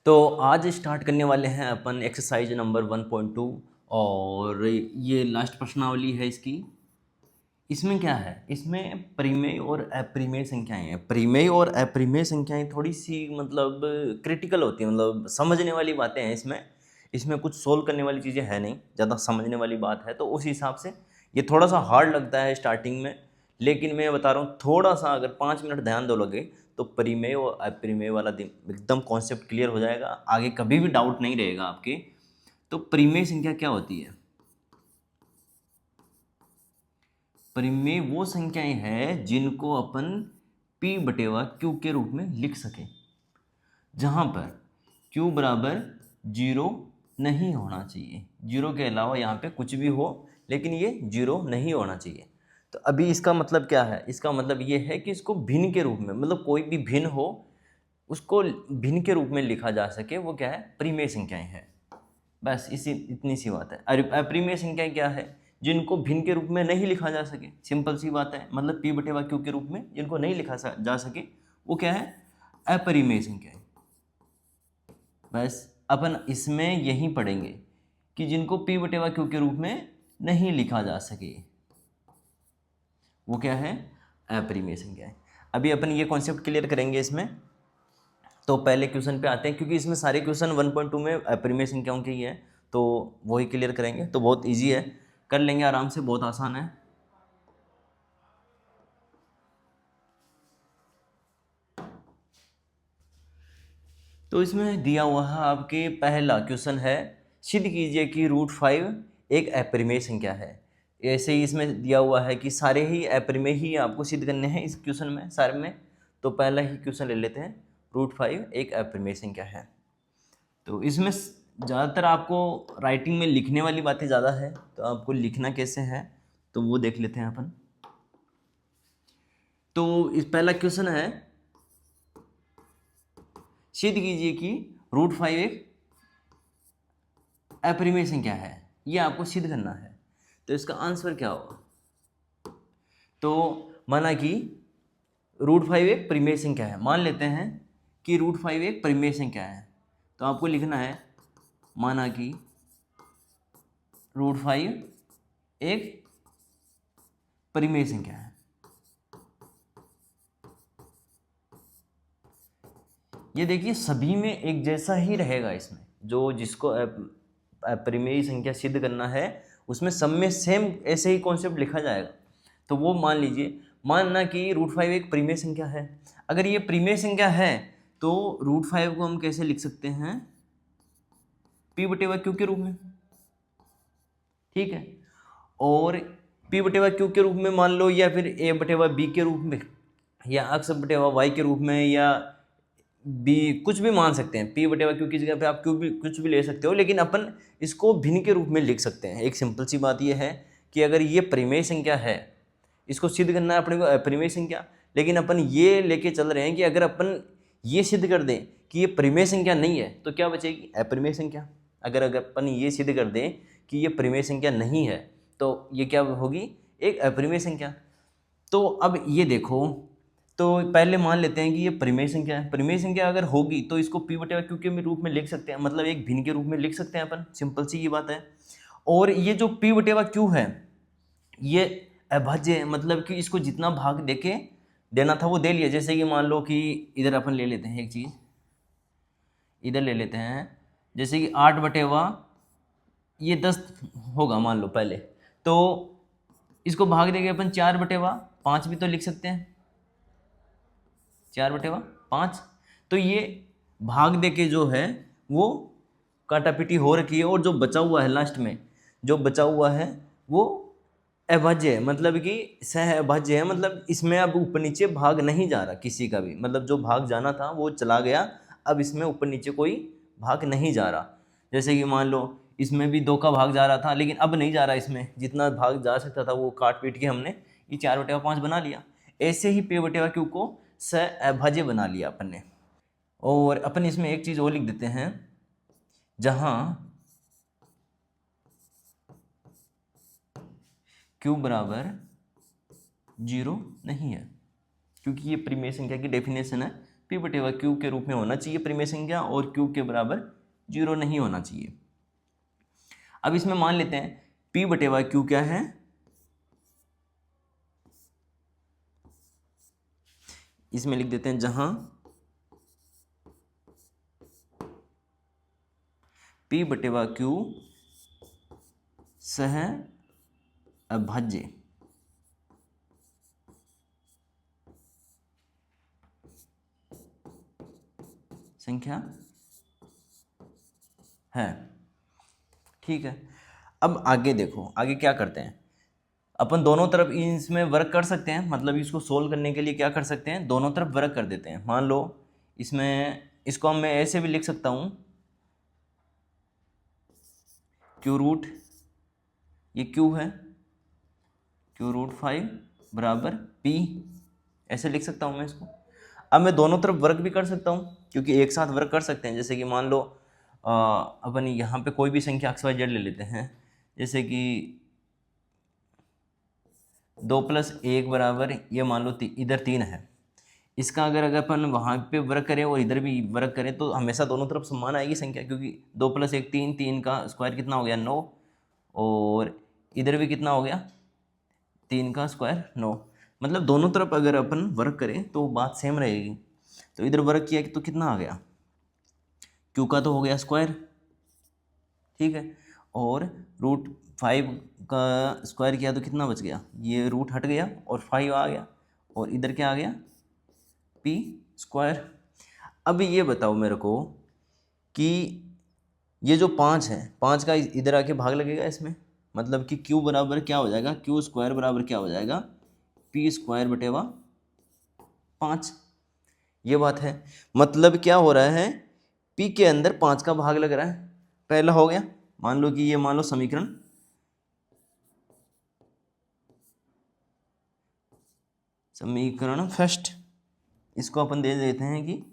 तो आज स्टार्ट करने वाले हैं अपन एक्सरसाइज नंबर 1.2 और ये लास्ट प्रश्नावली है इसकी। इसमें क्या है, इसमें परिमेय और अपरिमेय संख्याएं हैं। परिमेय और अपरिमेय संख्याएं थोड़ी सी मतलब क्रिटिकल होती हैं, मतलब समझने वाली बातें हैं इसमें। इसमें कुछ सोल्व करने वाली चीज़ें है नहीं, ज़्यादा समझने वाली बात है, तो उस हिसाब से ये थोड़ा सा हार्ड लगता है स्टार्टिंग में। लेकिन मैं बता रहा हूँ, थोड़ा सा अगर 5 मिनट ध्यान दो लगे तो परिमेय और अपरिमेय वाला एकदम कॉन्सेप्ट क्लियर हो जाएगा, आगे कभी भी डाउट नहीं रहेगा आपके। तो परिमेय संख्या क्या होती है? परिमेय वो संख्याएं हैं जिनको अपन P/Q के रूप में लिख सकें, जहां पर Q बराबर 0 नहीं होना चाहिए। 0 के अलावा यहाँ पे कुछ भी हो, लेकिन ये 0 नहीं होना चाहिए। तो अभी इसका मतलब क्या है? इसका मतलब ये है कि इसको भिन्न के रूप में, मतलब कोई भी भिन्न हो उसको भिन्न के रूप में लिखा जा सके, वो क्या है? परिमेय संख्याएं हैं। बस इतनी सी बात है। अपरिमेय संख्याएं क्या है? जिनको भिन्न के रूप में नहीं लिखा जा सके, सिंपल सी बात है। मतलब P/Q के रूप में जिनको नहीं लिखा जा सके, वो क्या है? अपरिमेय संख्याएं। बस अपन इसमें यही पढ़ेंगे कि जिनको P/Q के रूप में नहीं लिखा जा सके, वो क्या है? अपरिमेय संख्याएं। अभी अपन ये कॉन्सेप्ट क्लियर करेंगे इसमें। तो पहले क्वेश्चन पे आते हैं, क्योंकि इसमें सारे क्वेश्चन 1.2 में अपरिमेय संख्याओं के ही है, तो वही क्लियर करेंगे। तो बहुत इजी है, कर लेंगे आराम से, बहुत आसान है। तो इसमें दिया हुआ है आपके, पहला क्वेश्चन है, सिद्ध कीजिए कि √5 एक अपरिमेय संख्या है। ऐसे ही इसमें दिया हुआ है कि सारे ही अपरिमेय ही आपको सिद्ध करने हैं इस क्वेश्चन में, सारे में। तो पहला ही क्वेश्चन ले लेते हैं, √5 एक अपरिमेय संख्या है। तो इसमें ज़्यादातर आपको राइटिंग में लिखने वाली बातें ज़्यादा है, तो आपको लिखना कैसे है तो वो देख लेते हैं अपन। तो इस पहला क्वेश्चन है, सिद्ध कीजिए कि √5 एक अपरिमेय संख्या है। ये आपको सिद्ध करना है। तो इसका आंसर क्या होगा? तो माना कि √5 एक परिमेय संख्या है, मान लेते हैं कि √5 एक परिमेय संख्या है। तो आपको लिखना है, माना कि √5 एक परिमेय संख्या है। ये देखिए सभी में एक जैसा ही रहेगा। इसमें जो जिसको अपरिमेय संख्या सिद्ध करना है, उसमें सब में सेम ऐसे ही कॉन्सेप्ट लिखा जाएगा। तो वो मान लीजिए, मानना कि √5 एक परिमेय संख्या है। अगर ये परिमेय संख्या है तो √5 को हम कैसे लिख सकते हैं? P/Q के रूप में, ठीक है। और P/Q के रूप में मान लो, या फिर A/B के रूप में, या X/Y के रूप में, या बी कुछ भी मान सकते हैं। P/Q की जगह पे आप कुछ भी ले सकते हो, लेकिन अपन इसको भिन्न के रूप में लिख सकते हैं। एक सिंपल सी बात यह है कि अगर ये परिमेय संख्या है, इसको सिद्ध करना है अपने को अपरिमेय संख्या, लेकिन अपन ये लेके चल रहे हैं कि अगर अपन ये सिद्ध कर दें कि ये परिमेय संख्या नहीं है, तो क्या बचेगी? अपरिमेय संख्या। अगर अपन ये सिद्ध कर दें कि ये परिमेय संख्या नहीं है, तो ये क्या होगी? एक अपरिमेय संख्या। तो अब ये देखो, तो पहले मान लेते हैं कि ये परिमेय संख्या है। परिमेय संख्या अगर होगी तो इसको P/Q के रूप में लिख सकते हैं, मतलब एक भिन्न के रूप में लिख सकते हैं अपन, सिंपल सी ये बात है। और ये जो P/Q है, ये अभाज्य है, मतलब कि इसको जितना भाग देके देना था वो दे लिया। जैसे कि मान लो कि इधर अपन ले लेते हैं एक चीज़, इधर ले लेते हैं, जैसे कि 8/, ये 10 होगा मान लो पहले, तो इसको भाग देके अपन 4/5 भी तो लिख सकते हैं। 4/5। तो ये भाग दे के जो है वो काटापीटी हो रखी है, और जो बचा हुआ है लास्ट में, जो बचा हुआ है वो अभाज्य है, मतलब कि सह अभाज्य है। मतलब इसमें अब ऊपर नीचे भाग नहीं जा रहा किसी का भी, मतलब जो भाग जाना था वो चला गया, अब इसमें ऊपर नीचे कोई भाग नहीं जा रहा। जैसे कि मान लो इसमें भी 2 का भाग जा रहा था, लेकिन अब नहीं जा रहा, इसमें जितना भाग जा सकता था वो काट पीट के हमने ये 4/5 बना लिया। ऐसे ही P/Q को अभाज्य बना लिया अपन ने। और अपन इसमें एक चीज़ और लिख देते हैं, जहाँ Q = 0 नहीं है, क्योंकि ये परिमेय संख्या की डेफिनेशन है P बटे व Q के रूप में होना चाहिए परिमेय संख्या, और Q के बराबर 0 नहीं होना चाहिए। अब इसमें मान लेते हैं P बटे व Q क्या है, इसमें लिख देते हैं जहां P बटे व Q सह अभाज्य संख्या है। ठीक है, अब आगे देखो, आगे क्या करते हैं अपन, दोनों तरफ इसमें वर्क कर सकते हैं, मतलब इसको सोल्व करने के लिए क्या कर सकते हैं, दोनों तरफ वर्क कर देते हैं। मान लो इसमें इसको मैं ऐसे भी लिख सकता हूँ, क्यू रूट, ये क्यू है, क्यू रूट 5 बराबर P, ऐसे लिख सकता हूँ मैं इसको। अब मैं दोनों तरफ वर्क भी कर सकता हूँ, क्योंकि एक साथ वर्क कर सकते हैं। जैसे कि मान लो अपन यहाँ पे कोई भी संख्या XYZ ले लेते हैं, जैसे कि 2 + 1 बराबर, ये मान लो इधर 3 है। इसका अगर अपन वहाँ पे वर्क करें और इधर भी वर्क करें तो हमेशा दोनों तरफ समान आएगी संख्या, क्योंकि 2 + 1 3, 3 का स्क्वायर कितना हो गया 9, और इधर भी कितना हो गया 3 का स्क्वायर 9। मतलब दोनों तरफ अगर अपन वर्क करें तो बात सेम रहेगी। तो इधर वर्क किया तो कितना आ गया, Q का तो हो गया स्क्वायर, ठीक है, और √5 का स्क्वायर किया तो कितना बच गया, ये रूट हट गया और 5 आ गया, और इधर क्या आ गया P स्क्वायर। अब ये बताओ मेरे को कि ये जो 5 है, 5 का इधर आके भाग लगेगा इसमें, मतलब कि Q बराबर क्या हो जाएगा, Q स्क्वायर बराबर क्या हो जाएगा, P स्क्वायर बटे 5। ये बात है, मतलब क्या हो रहा है, P के अंदर 5 का भाग लग रहा है। पहला हो गया, मान लो कि ये मान लो समीकरण फर्स्ट, इसको अपन दे देते हैं कि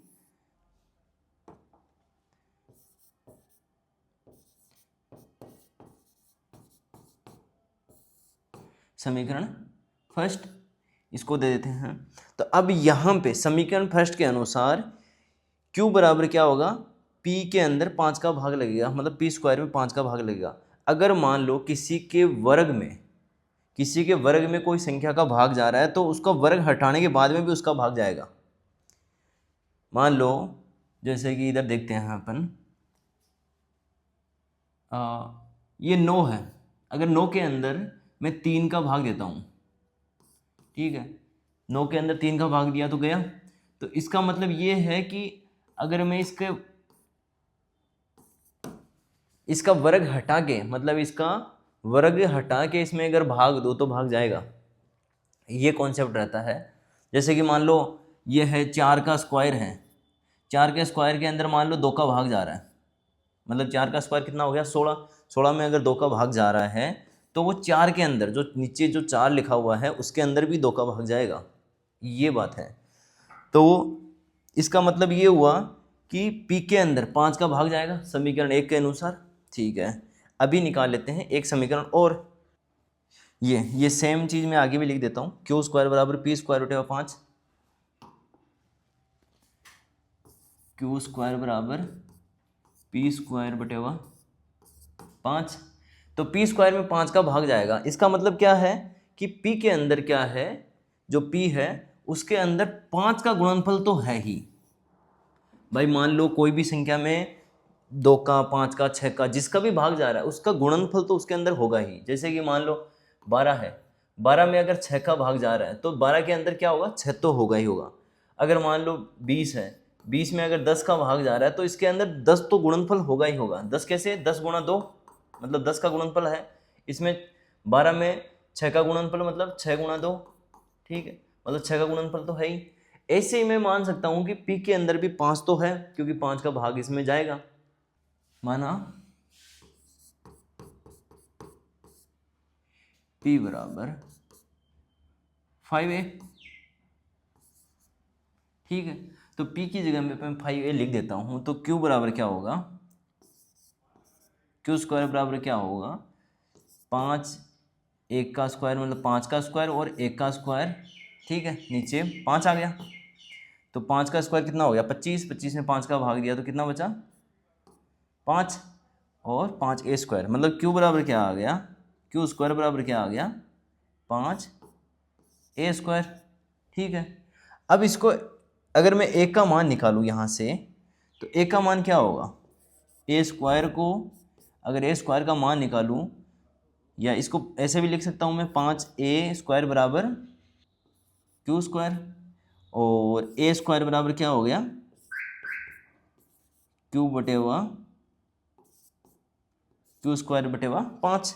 समीकरण फर्स्ट, इसको दे देते हैं। तो अब यहाँ पे समीकरण फर्स्ट के अनुसार Q बराबर क्या होगा, P के अंदर 5 का भाग लगेगा, मतलब P स्क्वायर में 5 का भाग लगेगा। अगर मान लो किसी के वर्ग में कोई संख्या का भाग जा रहा है तो उसका वर्ग हटाने के बाद में भी उसका भाग जाएगा। मान लो जैसे कि इधर देखते हैं अपन, ये 9 है, अगर 9 के अंदर मैं 3 का भाग देता हूँ, ठीक है, 9 के अंदर 3 का भाग दिया तो गया। तो इसका मतलब ये है कि अगर मैं इसका वर्ग हटा के, मतलब इसका वर्ग हटा के इसमें अगर भाग दो तो भाग जाएगा, ये कॉन्सेप्ट रहता है। जैसे कि मान लो ये है 4 का स्क्वायर है, 4 के स्क्वायर के अंदर मान लो 2 का भाग जा रहा है, मतलब 4 का स्क्वायर कितना हो गया 16, 16 में अगर 2 का भाग जा रहा है तो वो 4 के अंदर जो नीचे जो 4 लिखा हुआ है उसके अंदर भी 2 का भाग जाएगा, ये बात है। तो इसका मतलब ये हुआ कि P के अंदर 5 का भाग जाएगा समीकरण 1 के अनुसार, ठीक है। अभी निकाल लेते हैं एक समीकरण और, ये सेम चीज़ मैं आगे भी लिख देता हूँ, Q स्क्वायर बराबर P स्क्वायर बटे 5, Q स्क्वायर बराबर P स्क्वायर बटे 5। तो P स्क्वायर में 5 का भाग जाएगा, इसका मतलब क्या है कि P के अंदर क्या है, जो P है उसके अंदर 5 का गुणनफल तो है ही। भाई मान लो कोई भी संख्या में 2 का, 5 का, 6 का, जिसका भी भाग जा रहा है उसका गुणनफल तो उसके अंदर होगा ही। जैसे कि मान लो 12 है, 12 में अगर 6 का भाग जा रहा है तो 12 के अंदर क्या होगा, 6 तो होगा ही होगा। अगर मान लो 20 है, 20 में अगर 10 का भाग जा रहा है तो इसके अंदर 10 तो गुणनफल होगा ही होगा। 10 कैसे, 10 गुणा 2, मतलब 10 का गुणनफल है। इसमें 12 में 6 का गुणनफल मतलब 6 गुणा 2, ठीक है, मतलब 6 का गुणनफल तो है ही। ऐसे ही मैं मान सकता हूँ कि P के अंदर भी 5 तो है, क्योंकि 5 का भाग इसमें जाएगा। माना P बराबर 5a, ठीक है। तो P की जगह में मैं 5a लिख देता हूँ, तो Q बराबर क्या होगा, Q स्क्वायर बराबर क्या होगा, 5, 1 का स्क्वायर मतलब 5 का स्क्वायर और 1 का स्क्वायर, ठीक है, नीचे 5 आ गया। तो 5 का स्क्वायर कितना हो गया 25, 25 में 5 का भाग दिया तो कितना बचा 5, और 5 a स्क्वायर, मतलब क्यू बराबर क्या आ गया, क्यू स्क्वायर बराबर क्या आ गया 5 a स्क्वायर। ठीक है, अब इसको अगर मैं a का मान निकालूँ यहाँ से, तो a का मान क्या होगा, a स्क्वायर को अगर a स्क्वायर का मान निकालूँ, या इसको ऐसे भी लिख सकता हूँ मैं 5a स्क्वायर बराबर क्यू स्क्वायर, और a स्क्वायर बराबर क्या हो गया क्यू बटेवा क्यू स्क्वायर बटेवा 5,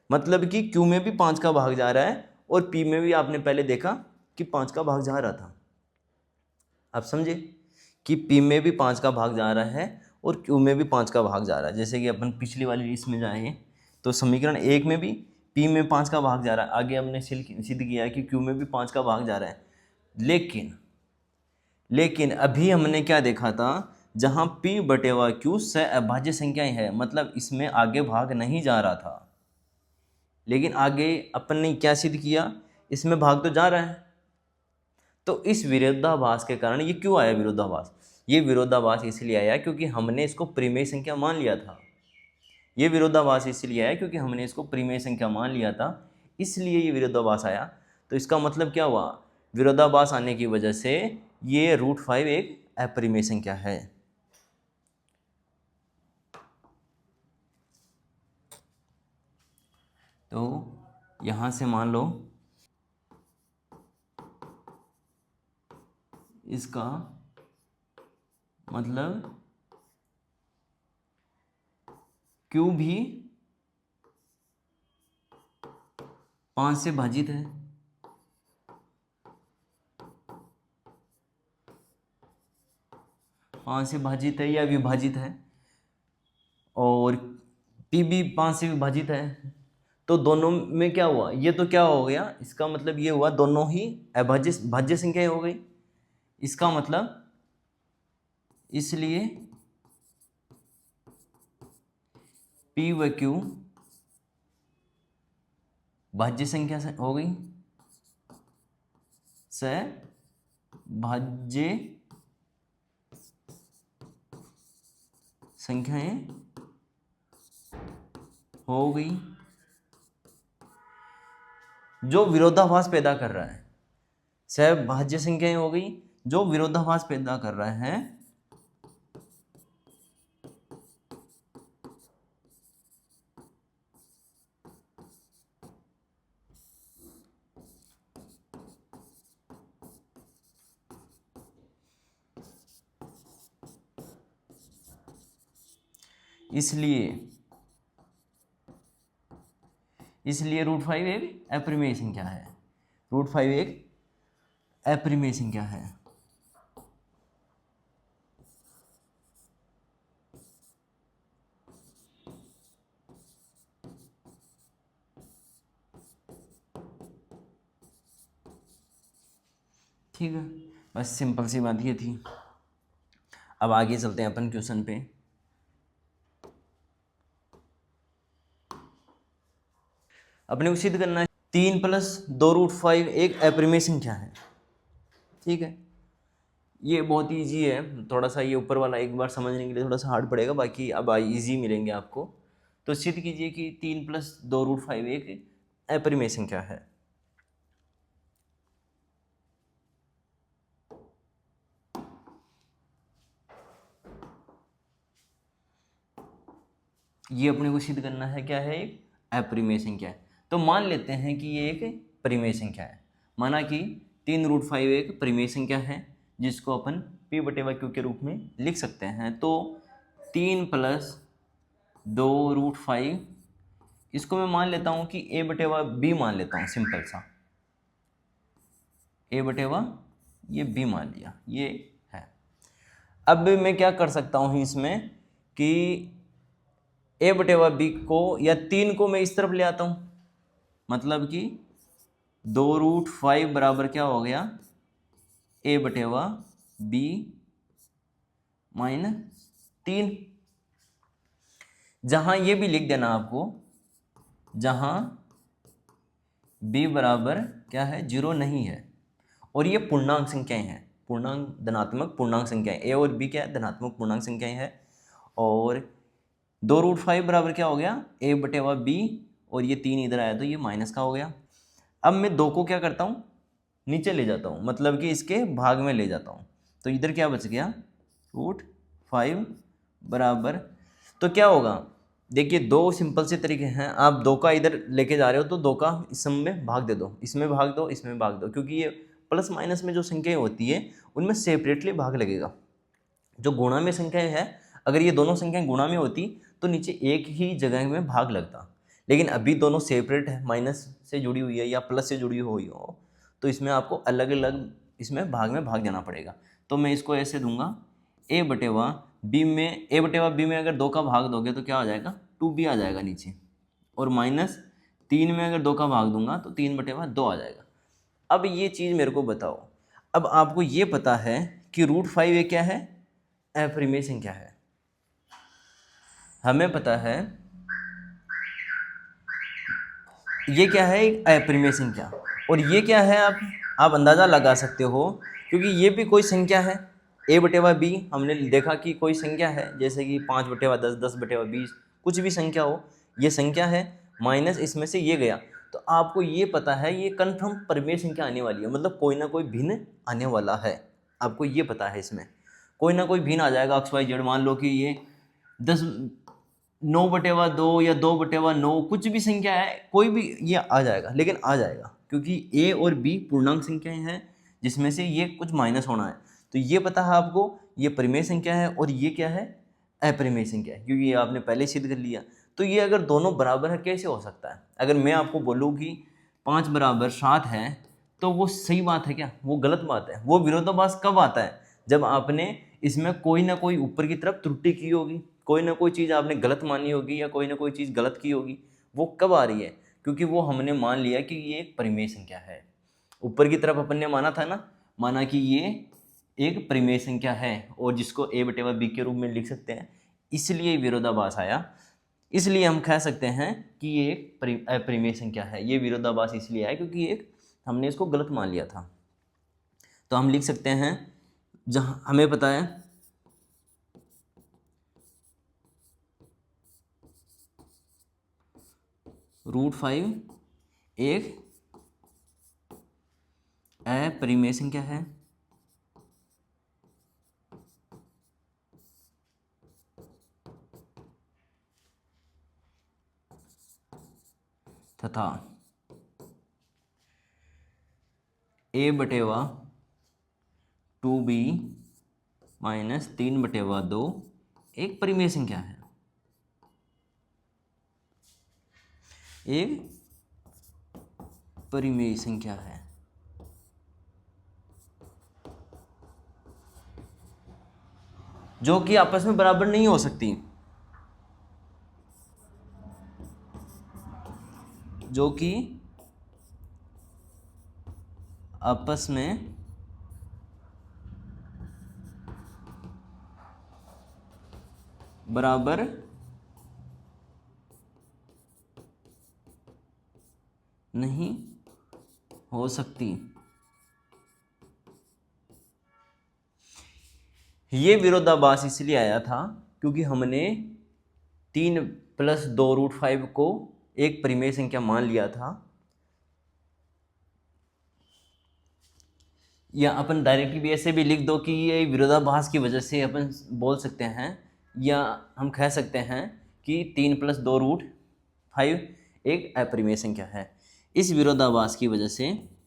मतलब कि क्यू में भी 5 का भाग जा रहा है और p में भी आपने पहले देखा कि 5 का भाग जा रहा था। आप समझे कि p में भी 5 का भाग जा रहा है और q में भी 5 का भाग जा रहा है। जैसे कि अपन पिछली वाली लिस्ट में जाए तो समीकरण 1 में भी p में 5 का भाग जा रहा है, आगे हमने सिद्ध किया है कि q में भी 5 का भाग जा रहा है। लेकिन अभी हमने क्या देखा था, जहाँ p बटेवा q से अभाज्य संख्याएं है, मतलब इसमें आगे भाग नहीं जा रहा था, लेकिन आगे अपन ने क्या सिद्ध किया, इसमें भाग तो जा रहा है। तो इस विरोधाभास के कारण ये क्यों आया विरोधाभास, ये विरोधाभास इसलिए आया क्योंकि हमने इसको परिमेय संख्या मान लिया था। ये विरोधाभास इसलिए आया क्योंकि हमने इसको परिमेय संख्या मान लिया था, इसलिए ये विरोधाभास आया। तो इसका मतलब क्या हुआ, विरोधाभास आने की वजह से ये √5 एक अपरिमेय संख्या है। तो यहाँ से मान लो इसका मतलब क्यू भी 5 से भाजित है, या विभाजित है, और पी भी 5 से विभाजित है। तो दोनों में क्या हुआ, ये तो क्या हो गया, इसका मतलब ये हुआ दोनों ही भाज्य संख्या हो गई। इसका मतलब इसलिए पी व क्यू भाज्य संख्या हो गई, भाज्य संख्याएं हो गई, जो विरोधाभास पैदा कर रहा है। सहभाज्य संख्याएं हो गई जो विरोधाभास पैदा कर रहा है। इसलिए √5 एक अपरिमेय संख्या है, √5 एक अपरिमेय संख्या है। ठीक है, बस सिंपल सी बात ये थी। अब आगे चलते हैं अपन क्वेश्चन पे। अपने को सिद्ध करना है 3 + 2√5 एक अपरिमेय संख्या है। ठीक है, ये बहुत इजी है, थोड़ा सा ये ऊपर वाला एक बार समझने के लिए थोड़ा सा हार्ड पड़ेगा, बाकी अब इजी मिलेंगे आपको। तो सिद्ध कीजिए कि 3 + 2√5 एक अपरिमेय संख्या है। ये अपने को सिद्ध करना है क्या है, एक अपरिमेय संख्या है। तो मान लेते हैं कि ये एक परिमेय संख्या है। माना कि 3√5 एक परिमेय संख्या है जिसको अपन p/q के रूप में लिख सकते हैं। तो 3 + 2√5 इसको मैं मान लेता हूँ कि a/b मान लेता हूँ, सिंपल सा ये b मान लिया, ये है। अब मैं क्या कर सकता हूँ इसमें कि a/b को या 3 को मैं इस तरफ ले आता हूँ, मतलब कि 2√5 बराबर क्या हो गया a/b - 3। जहां ये भी लिख देना आपको, जहां b बराबर क्या है 0 नहीं है और ये पूर्णांक संख्याएं हैं। पूर्णांक धनात्मक पूर्णांक संख्याएं, ए और बी क्या है, धनात्मक पूर्णांक संख्याएं है। और 2√5 बराबर क्या हो गया, ए बटे वा बी, और ये 3 इधर आया तो ये माइनस का हो गया। अब मैं 2 को क्या करता हूँ, नीचे ले जाता हूँ, मतलब कि इसके भाग में ले जाता हूँ, तो इधर क्या बच गया, √5 बराबर, तो क्या होगा, देखिए 2 सिंपल से तरीके हैं। आप 2 का इधर लेके जा रहे हो तो 2 का इस सम में भाग दे दो, इसमें भाग दो, इसमें भाग दो, क्योंकि ये प्लस माइनस में जो संख्याएं होती है उनमें सेपरेटली भाग लगेगा। जो गुणा में संख्याएं है, अगर ये दोनों संख्याएं गुणा में होती तो नीचे एक ही जगह में भाग लगता, लेकिन अभी दोनों सेपरेट है, माइनस से जुड़ी हुई है या प्लस से जुड़ी हुई हो, तो इसमें आपको अलग अलग इसमें भाग जाना पड़ेगा। तो मैं इसको ऐसे दूंगा, ए बटे वा बी में, ए बटे वा बी में अगर 2 का भाग दोगे तो क्या हो जाएगा, 2b आ जाएगा नीचे, और माइनस 3 में अगर 2 का भाग दूंगा तो 3 बटे वा 2 आ जाएगा। अब ये चीज़ मेरे को बताओ, अब आपको ये पता है कि √5 ये क्या है, अपरिमेय संख्या है। हमें पता है ये क्या है, एक अपरिमेय संख्या, और ये क्या है, आप अंदाज़ा लगा सकते हो, क्योंकि ये भी कोई संख्या है। ए बटे वा बी हमने देखा कि कोई संख्या है, जैसे कि 5 बटे वा 10, 10 बटे वा 20, कुछ भी संख्या हो, ये संख्या है, माइनस इसमें से ये गया, तो आपको ये पता है ये कन्फर्म परिमेय संख्या आने वाली है, मतलब कोई ना कोई भिन्न आने वाला है, आपको ये पता है इसमें कोई ना कोई भिन्न आ जाएगा, XYZ। मान लो कि ये 9 बटे वा 2 या 2 बटे वा 9, कुछ भी संख्या है, कोई भी ये आ जाएगा, लेकिन आ जाएगा क्योंकि ए और बी पूर्णांक संख्याएं हैं जिसमें से ये कुछ माइनस होना है। तो ये पता है आपको, ये परिमेय संख्या है और ये क्या है, अपरिमेय संख्या है, क्योंकि ये आपने पहले सिद्ध कर लिया। तो ये अगर दोनों बराबर है कैसे हो सकता है, अगर मैं आपको बोलूँ कि 5 बराबर 7 है तो वो सही बात है क्या, वो गलत बात है। वो विरोधाभास कब आता है, जब आपने इसमें कोई ना कोई ऊपर की तरफ त्रुटि की होगी, कोई ना कोई चीज़ आपने गलत मानी होगी या कोई ना कोई चीज़ गलत की होगी। वो कब आ रही है, क्योंकि वो हमने मान लिया कि ये एक परिमेय संख्या है। ऊपर की तरफ अपन ने माना था ना, माना कि ये एक परिमेय संख्या है और जिसको ए बटे वा बी के रूप में लिख सकते हैं, इसलिए विरोधाभास आया। इसलिए हम कह सकते हैं कि ये एक अपरिमेय संख्या है। ये विरोधाभास इसलिए आया क्योंकि एक हमने इसको गलत मान लिया था। तो हम लिख सकते हैं, जहाँ हमें पता है √5 एक अपरिमेय संख्या है तथा ए बटे वा 2b माइनस 3 बटे वा 2 एक परिमेय संख्या है, एक परिमेय संख्या है। जो कि आपस में बराबर नहीं हो सकती, जो कि आपस में बराबर नहीं हो सकती। ये विरोधाभास इसलिए आया था क्योंकि हमने 3 + 2√5 को एक परिमेय संख्या मान लिया था। या अपन डायरेक्टली भी ऐसे भी लिख दो कि ये विरोधाभास की वजह से अपन बोल सकते हैं, या हम कह सकते हैं कि 3 + 2√5 एक अपरिमेय संख्या है। इस विरोधाभास की वजह से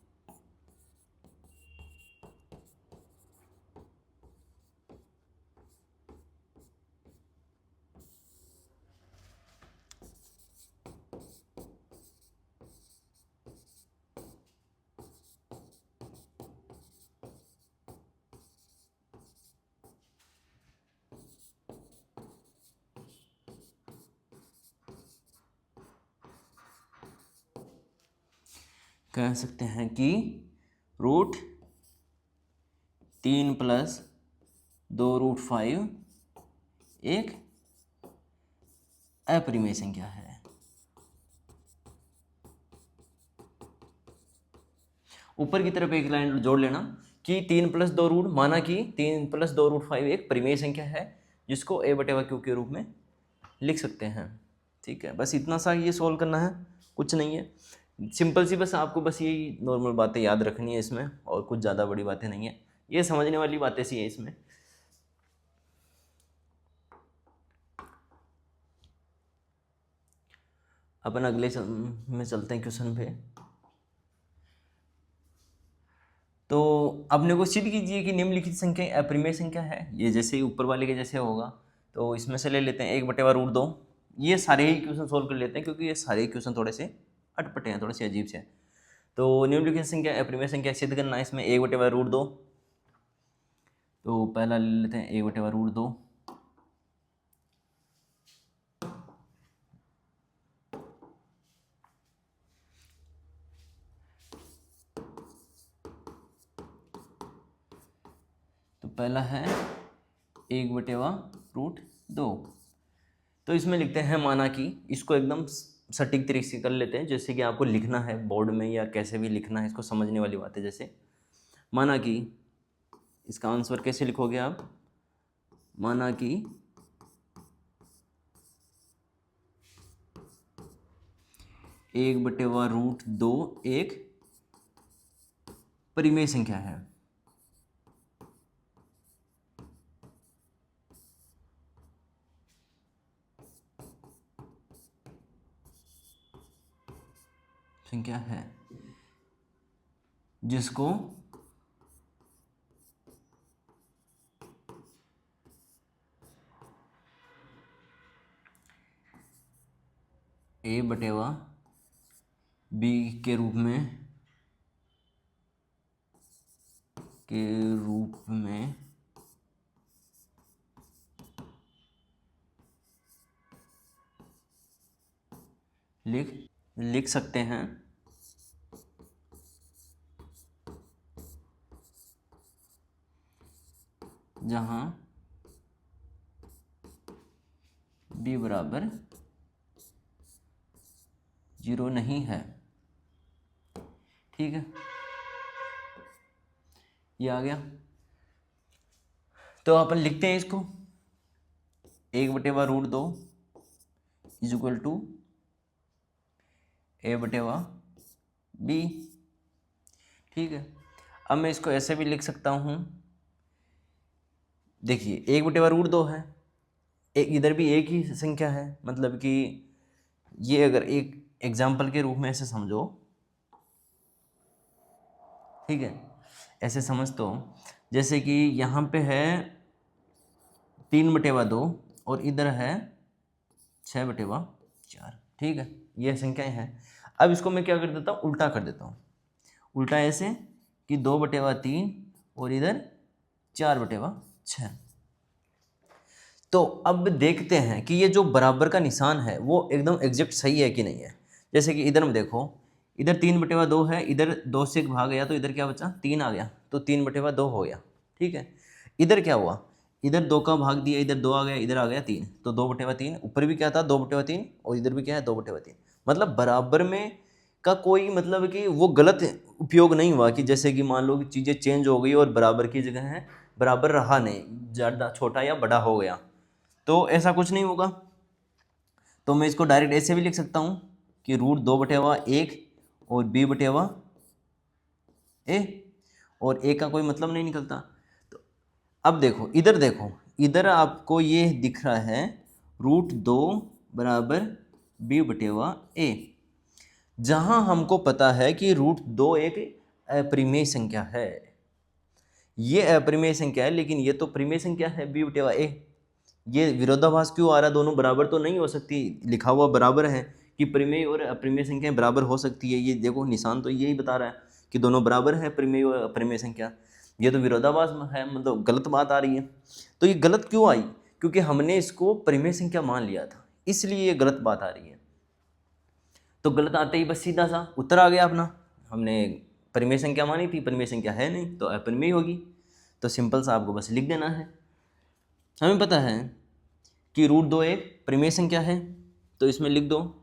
कह सकते हैं कि √3 + 2√5 एक अपरिमेय संख्या है। ऊपर की तरफ एक लाइन जोड़ लेना कि 3+2 माना कि 3+2√5 एक परिमेय संख्या है जिसको a/q के रूप में लिख सकते हैं। ठीक है, बस इतना सा ये सॉल्व करना है, कुछ नहीं है, सिंपल सी, बस आपको बस यही नॉर्मल बातें याद रखनी है इसमें, और कुछ ज़्यादा बड़ी बातें नहीं है, ये समझने वाली बातें सी है इसमें। अपन अगले में चलते हैं क्वेश्चन पे। तो अपने को सिद्ध कीजिए कि निम्नलिखित संख्या अपरिमेय संख्या है। ये जैसे ही ऊपर वाले के जैसे होगा, तो इसमें से ले लेते हैं 1/√2। ये सारे ही क्वेश्चन सोल्व कर लेते हैं क्योंकि ये सारे ही क्वेश्चन थोड़े से अटपटे हैं, थोड़े से अजीब से हैं। तो निम्नलिखित संख्या अपरिमेय संख्या सिद्ध करना है इसमें 1/√2। तो पहला ले लेते हैं 1/√2। तो पहला है 1/√2। तो इसमें लिखते हैं माना कि, इसको एकदम सटीक तरीके से कर लेते हैं, जैसे कि आपको लिखना है बोर्ड में या कैसे भी लिखना है, इसको समझने वाली बात है। जैसे माना कि, इसका आंसर कैसे लिखोगे आप, माना कि 1/√2 एक परिमेय संख्या है। संख्या है जिसको a/b के रूप में लिख सकते हैं, जहां b बराबर 0 नहीं है। ठीक है, ये आ गया। तो अपन लिखते हैं इसको 1/√2 इज इक्वल टू a/b। ठीक है, अब मैं इसको ऐसे भी लिख सकता हूँ, देखिए 1/√2 है, एक इधर भी एक ही संख्या है, मतलब कि ये अगर एक एग्जाम्पल के रूप में ऐसे समझो, ठीक है, ऐसे समझ, तो जैसे कि यहाँ पे है 3/2 और इधर है 6/4। ठीक है, ये संख्याएं हैं। अब इसको मैं क्या कर देता हूँ, उल्टा कर देता हूँ। उल्टा ऐसे कि 2/3 और इधर 4/6। तो अब देखते हैं कि ये जो बराबर का निशान है वो एकदम एग्जैक्ट सही है कि नहीं है। जैसे कि इधर में देखो, इधर 3/2 है, इधर 2 से भाग गया तो इधर क्या बचा, 3 आ गया, तो 3/2 हो गया। ठीक है, इधर क्या हुआ, इधर 2 का भाग दिया, इधर 2 आ गया, इधर आ गया 3, तो 2/3। ऊपर भी क्या था 2/3 और इधर भी क्या है 2/3। मतलब बराबर में का कोई मतलब कि वो गलत उपयोग नहीं हुआ कि जैसे कि मान लो कि चीज़ें चेंज हो गई और बराबर की जगह है बराबर रहा नहीं, ज़्यादा छोटा या बड़ा हो गया, तो ऐसा कुछ नहीं होगा। तो मैं इसको डायरेक्ट ऐसे भी लिख सकता हूँ कि √2/1 और b/a, और a का कोई मतलब नहीं निकलता। तो अब देखो इधर आपको ये दिख रहा है √2 बराबर b/a, जहाँ हमको पता है कि √2 एक अपरिमेय संख्या है। ये अपरिमेय संख्या है, लेकिन ये तो परिमेय संख्या है b/a। ये विरोधाभास क्यों आ रहा है, दोनों बराबर तो नहीं हो सकती, लिखा हुआ बराबर है कि परिमेय और अपरिमेय संख्या बराबर हो सकती है। ये देखो निशान तो यही बता रहा है कि दोनों बराबर है, परिमेय और अपरिमेय संख्या। ये तो विरोधाभास है, मतलब गलत बात आ रही है। तो ये गलत क्यों आई, क्योंकि हमने इसको परिमेय संख्या मान लिया था, इसलिए ये गलत बात आ रही है। तो गलत आते ही बस सीधा सा उत्तर आ गया अपना, हमने परिमेय संख्या मानी थी, परिमेय संख्या है नहीं तो अपरिमेय होगी। तो सिंपल सा आपको बस लिख देना है। हमें पता है कि √2 एक परिमेय संख्या है, तो इसमें लिख दो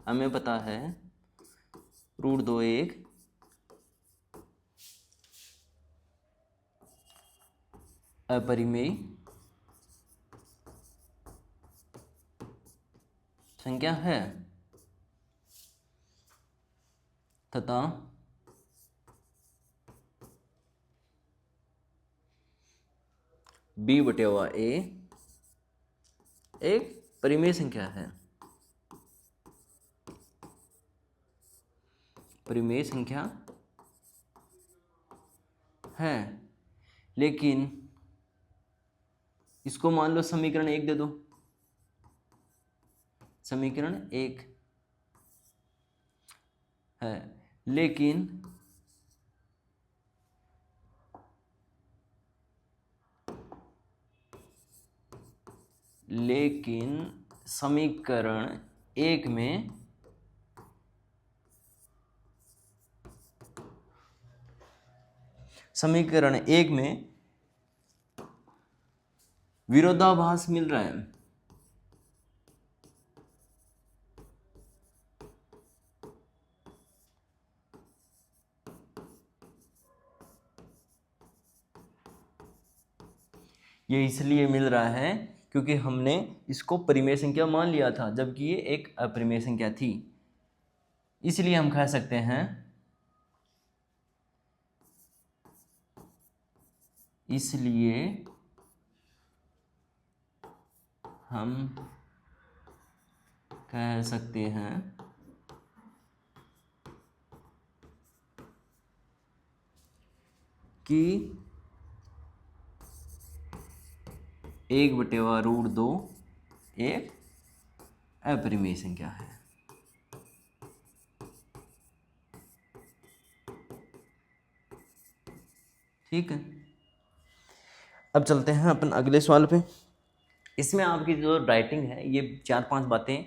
हमें पता है √2 एक अपरिमेय संख्या है तथा b/a एक परिमेय संख्या है। परिमेय संख्या है, लेकिन इसको मान लो समीकरण 1 दे दो। समीकरण 1 है, लेकिन समीकरण 1 में विरोधाभास मिल रहा है। ये इसलिए मिल रहा है क्योंकि हमने इसको परिमेय संख्या मान लिया था, जबकि ये एक अपरिमेय संख्या थी। इसलिए हम कह सकते हैं, इसलिए हम कह सकते हैं कि 1/√2 एक अपरिमेय संख्या है। ठीक है, अब चलते हैं अपन अगले सवाल पे। इसमें आपकी जो राइटिंग है, ये 4-5 बातें,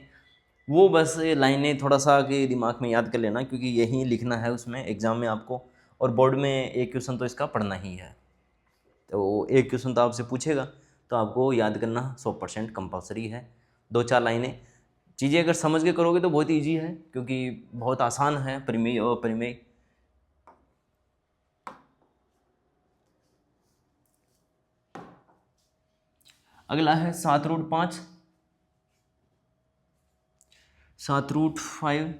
वो बस लाइनें थोड़ा सा के दिमाग में याद कर लेना, क्योंकि यही लिखना है उसमें एग्ज़ाम में आपको, और बोर्ड में एक क्वेश्चन तो इसका पढ़ना ही है। तो एक क्वेश्चन तो आपसे पूछेगा, तो आपको याद करना 100% कंपलसरी है। 2-4 लाइनें चीज़ें अगर समझ के करोगे तो बहुत ईजी है, क्योंकि बहुत आसान है परिमेय और अपरिमेय। अगला है 7√5, 7√5,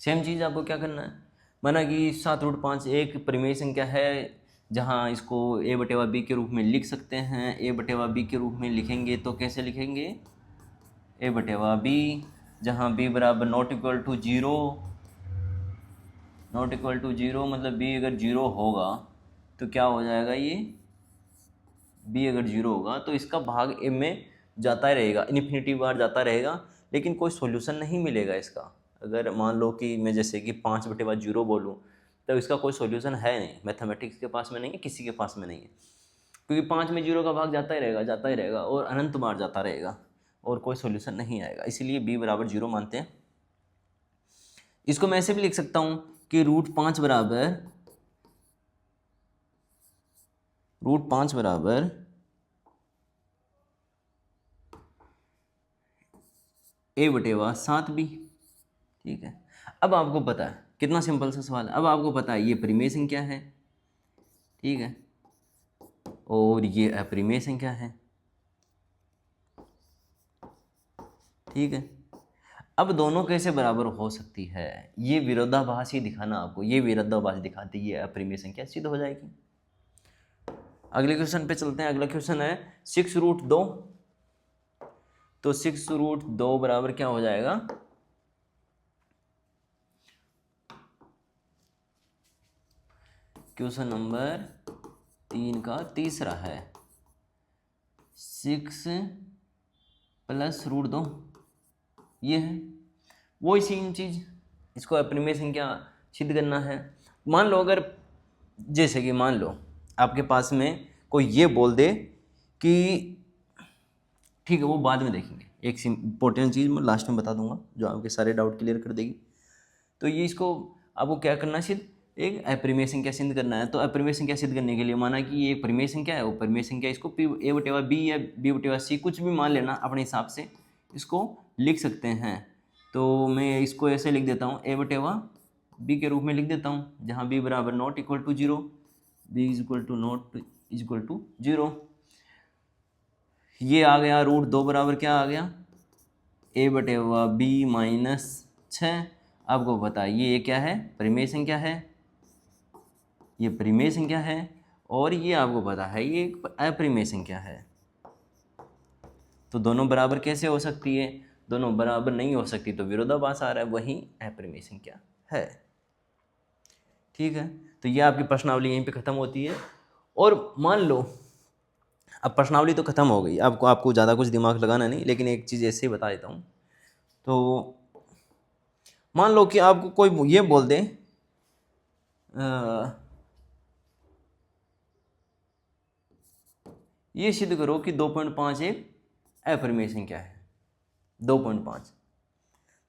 सेम चीज़ आपको क्या करना है, माना कि 7√5 एक परिमेय संख्या है, जहाँ इसको a/b के रूप में लिख सकते हैं। a/b के रूप में लिखेंगे तो कैसे लिखेंगे, a/b, जहाँ b बराबर नॉट इक्वल टू 0, मतलब b अगर 0 होगा तो क्या हो जाएगा, ये b अगर 0 होगा तो इसका भाग a में जाता ही रहेगा, इन्फिनिटी बार जाता रहेगा, लेकिन कोई सॉल्यूशन नहीं मिलेगा इसका। अगर मान लो कि मैं जैसे कि 5/0 बोलूँ, तो इसका कोई सॉल्यूशन है नहीं, मैथमेटिक्स के पास में नहीं है, किसी के पास में नहीं है, क्योंकि 5 में 0 का भाग जाता ही रहेगा और अनंत बार जाता रहेगा और कोई सॉल्यूशन नहीं आएगा। इसीलिए b बराबर 0 मानते हैं। इसको मैं ऐसे भी लिख सकता हूँ कि √5 बराबर a/7b। ठीक है, अब आपको पता है, कितना सिंपल सा सवाल है। अब आपको पता है ये परिमेय संख्या है, ठीक है, और ये अपरिमेय संख्या है, ठीक है। अब दोनों कैसे बराबर हो सकती है, ये विरोधाभास ही दिखाना आपको, ये विरोधाभास दिखाती है अपरिमेय संख्या, सिद्ध हो जाएगी। अगले क्वेश्चन पे चलते हैं। अगला क्वेश्चन है 6√2, तो 6√2 बराबर क्या हो जाएगा, क्वेश्चन नंबर 3 का तीसरा है, 6 + √2, ये है वो सेम चीज़, इसको अपरिमेय संख्या सिद्ध करना है। मान लो अगर, जैसे कि मान लो आपके पास में कोई ये बोल दे कि, ठीक है वो बाद में देखेंगे, एक इम्पोर्टेंट चीज़ मैं लास्ट में बता दूंगा जो आपके सारे डाउट क्लियर कर देगी। तो ये इसको आपको क्या करना है, सिद्ध एक अपरिमेय संख्या सिद्ध करना है। तो अपरिमेय संख्या सिद्ध करने के लिए माना कि ये एक परिमेय संख्या है, वो परिमेय संख्या इसको पी ए बटेवा बी या बी बटेवा सी कुछ भी मान लेना अपने हिसाब से इसको लिख सकते हैं। तो मैं इसको ऐसे लिख देता हूँ, ए बटेवा बी के रूप में लिख देता हूँ, जहाँ बी बराबर not equal to zero, B is equal to naught is equal to zero. ये आ गया रूट 2 बराबर क्या आ गया, ए बटेवा बी माइनस 6। आपको पता है ये क्या है, परिमेय संख्या है, ये परिमेय संख्या है, और ये आपको पता है ये एक अपरिमेय संख्या है। तो दोनों बराबर कैसे हो सकती है, दोनों बराबर नहीं हो सकती, तो विरोधाभास आ रहा है, वही अपरिमेय संख्या है। ठीक है, तो ये आपकी प्रश्नावली यहीं पे ख़त्म होती है। और मान लो अब प्रश्नावली तो ख़त्म हो गई, आपको ज़्यादा कुछ दिमाग लगाना नहीं, लेकिन एक चीज़ ऐसे ही बता देता हूँ। तो मान लो कि आपको कोई ये बोल दे ये सिद्ध करो कि 2.5 एक अपरिमेय संख्या है, 2.5।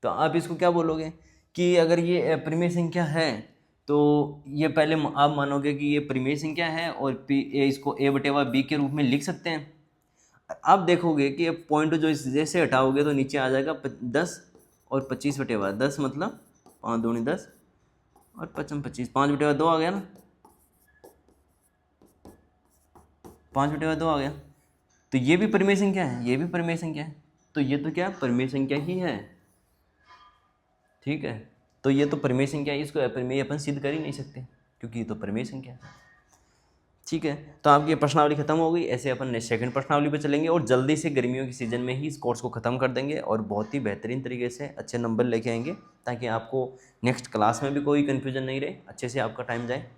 तो आप इसको क्या बोलोगे कि अगर ये अपरिमेय संख्या है तो ये पहले आप मानोगे कि ये परिमेय संख्या है और इसको ए बटेवा बी के रूप में लिख सकते हैं। आप देखोगे कि पॉइंट जो इस जैसे हटाओगे तो नीचे आ जाएगा 10 और 25 बटेवा 10, मतलब 5 दूनी 10 और 5 25, 5 बटेवा 2 आ गया ना, 5 बटेवा 2 आ गया। तो ये भी परिमेय संख्या है, ये भी परिमेय संख्या है, तो ये तो क्या परिमेय संख्या ही है। ठीक है, तो ये तो परिमेय संख्या है, इसको अपरिमेय अपन सिद्ध कर ही नहीं सकते क्योंकि ये तो परिमेय संख्या है। ठीक है, तो आपकी प्रश्नावली खत्म हो गई। ऐसे अपन सेकंड प्रश्नावली पे चलेंगे और जल्दी से गर्मियों के सीजन में ही इस कोर्स को ख़त्म कर देंगे और बहुत ही बेहतरीन तरीके से अच्छे नंबर लेके आएंगे ताकि आपको नेक्स्ट क्लास में भी कोई कन्फ्यूजन नहीं रहे, अच्छे से आपका टाइम जाए।